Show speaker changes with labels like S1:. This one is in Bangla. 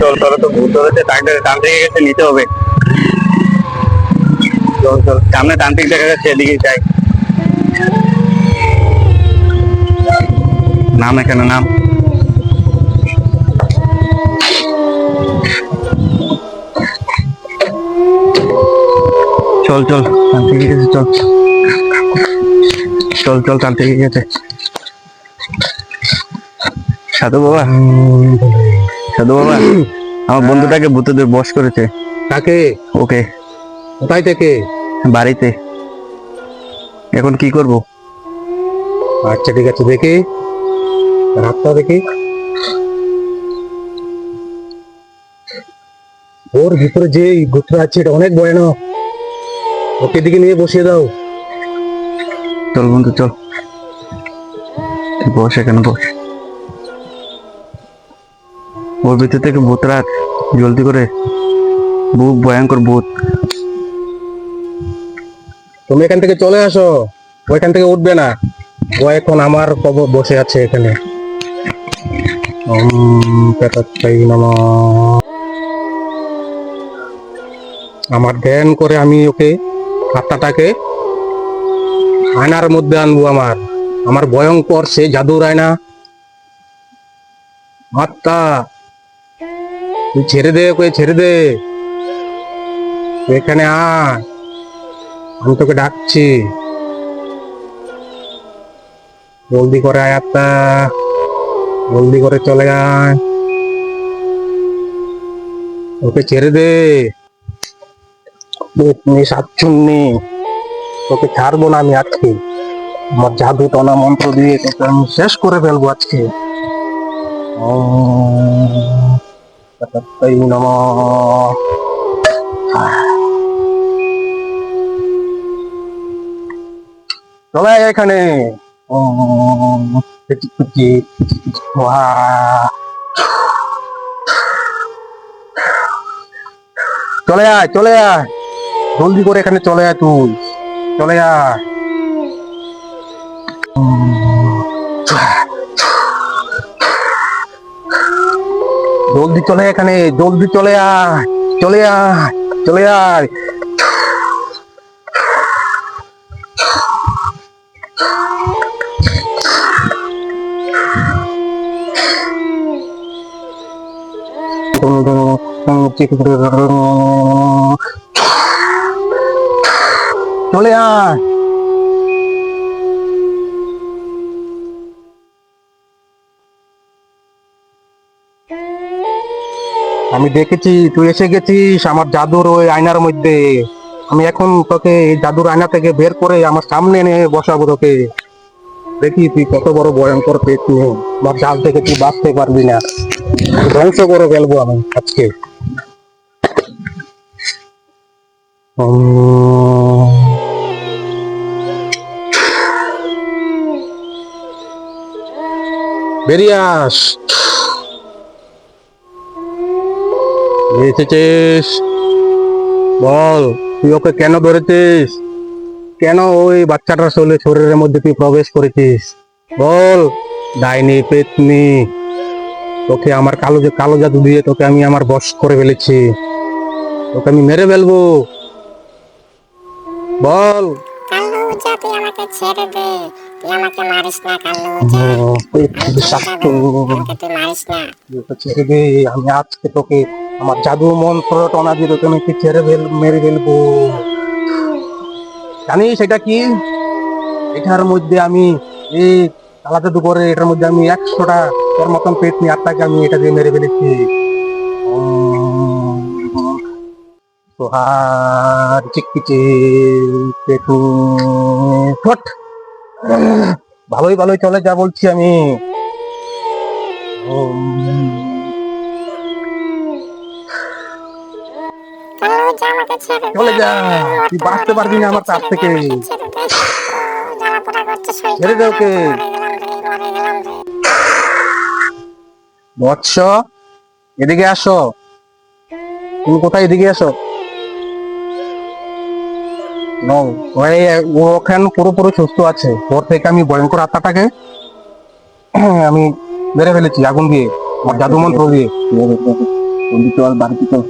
S1: চল তোরা তো ভূত ধরেছে, তান্ত্রিক কাছে নিতে হবে। চল চল, সামনে তান্ত্রিক দেখা যাচ্ছে, এদিকে যাই। নাম এখানে নাম। চল চল তান্ত্রিকের কাছে চল। চল চল তান্ত্রিকের কাছে। সাধু বাবা, সাধু বাবা, আমার বন্ধুটাকে ভূতদের বশ করেছে।
S2: কাকে?
S1: ওকে।
S2: কোথায় থেকে?
S1: বাড়িতে। এখন কি করব?
S2: আচ্ছা ঠিক আছে, দেখি রাতটা দেখি। ওর ভিতরে যে ভূতটা আছে এটা অনেক ভয়ানক, ওকে দিকে নিয়ে বসিয়ে দাও।
S1: চল বন্ধু চল, বস এখানে বস। ওর ভিতর থেকে ভূত রাখ জলদি করে, ভূত ভয়ঙ্কর ভূত।
S2: তুমি এখান থেকে চলে আসো, ওইখান থেকে উঠবে না। ও এখন আমার কবর বসে আছে এখানে। প্রেতাত্মাই নমঃ। আমার ধ্যান করে আমি ওকে, আত্মাটাকে আয়নার মধ্যে আনবো। আমার আমার ভয়ঙ্কর সে জাদুর আয়না। আত্মা তুই ছেড়ে দে, ওকে ছেড়ে দে। তুই এখানে আয়, আমি তোকে ডাকছি। জলদি করে আয় আত্মা, জলদি করে চলে আয়। ওকে ছেড়ে দে। সাতচুন্নি, তোকে ছাড়বো না আমি আজকে। আমার জাদু টনা মন্ত্র দিয়ে তোকে আমি শেষ করে ফেলবো আজকে। প্রেতাত্মাই নমঃ। চলে আয় এখানে। চলে আয়, চলে আয়, জলদি করে এখানে চলে আয়, তুই চলে আয়। জলদি চলে এখানে, জলদি চলে আয়, চলে আয়, চলে আয়। চলে আয়। আমি দেখেছি তুই এসে গেছিস আমার জাদুর ওই আয়নার মধ্যে। আমি এখন তোকে এই জাদুর আয়না থেকে বের করে আমার সামনে এনে বসাবো তোকে। দেখি তুই কত বড় ভয়ঙ্কর পেট নিয়ে আমার জাল থেকে তুই বাঁচতে পারবি না। ধ্বংস করে ফেলবো আমি আজকে। বেরিয়ে আস। এসেছিস, বল তুই ওকে কেন ধরেছিস? কেন ওই বাচ্চাটার শরীরের মধ্যে তুই প্রবেশ করেছিস? বল। ডাইনি পেতনি, তোকে আমার কালো জাদু দিয়ে তোকে আমি আমার বশ করে ফেলেছি। তোকে আমি মেরে ফেলবো। বল।
S3: কালুজা, তুই আমাকে ছেড়ে দে, তুই আমাকে মারিস না কালুজা। আমাকে তুই মারিস না।
S2: ছেড়ে দে, আমি আজকে তোকে আমার জাদু মন্ত্র টনা দিয়ে তোকে আমি মেরে ফেলবো। জানিস এটা কি? এটার মধ্যে আমি এই কালা জাদু করে এটার মধ্যে আমি 100টা তোর মতন পেট নিয়ে আত্মাকে আমি এটা দিয়ে মেরে ফেলেছি। সোহার চিকপিচি পেটু ফট। ভালোই ভালোই চলে যা বলছি আমি।
S3: কালুজা, আমাকে ছেড়ে দে।
S2: চলে যা, তুই বাঁচতে পারবি না আমার কাছ থেকে।
S3: ছেড়ে দে, জ্বালা পোড়া করছে শরীরটা।
S2: ছেড়ে দে ওকে।
S3: মরে গেলাম রে।
S2: বৎস, এদিকে আসো। তুমি কোথায়? এদিকে আসো। ওখানে পুরোপুরি সুস্থ আছে। ওর থেকে আমি ভয়ঙ্কর আত্মাটাকে আমি মেরে ফেলেছি আগুন দিয়ে, আমার জাদু মন্ত্র দিয়ে।
S1: বন্ধু চল বাড়িতে চল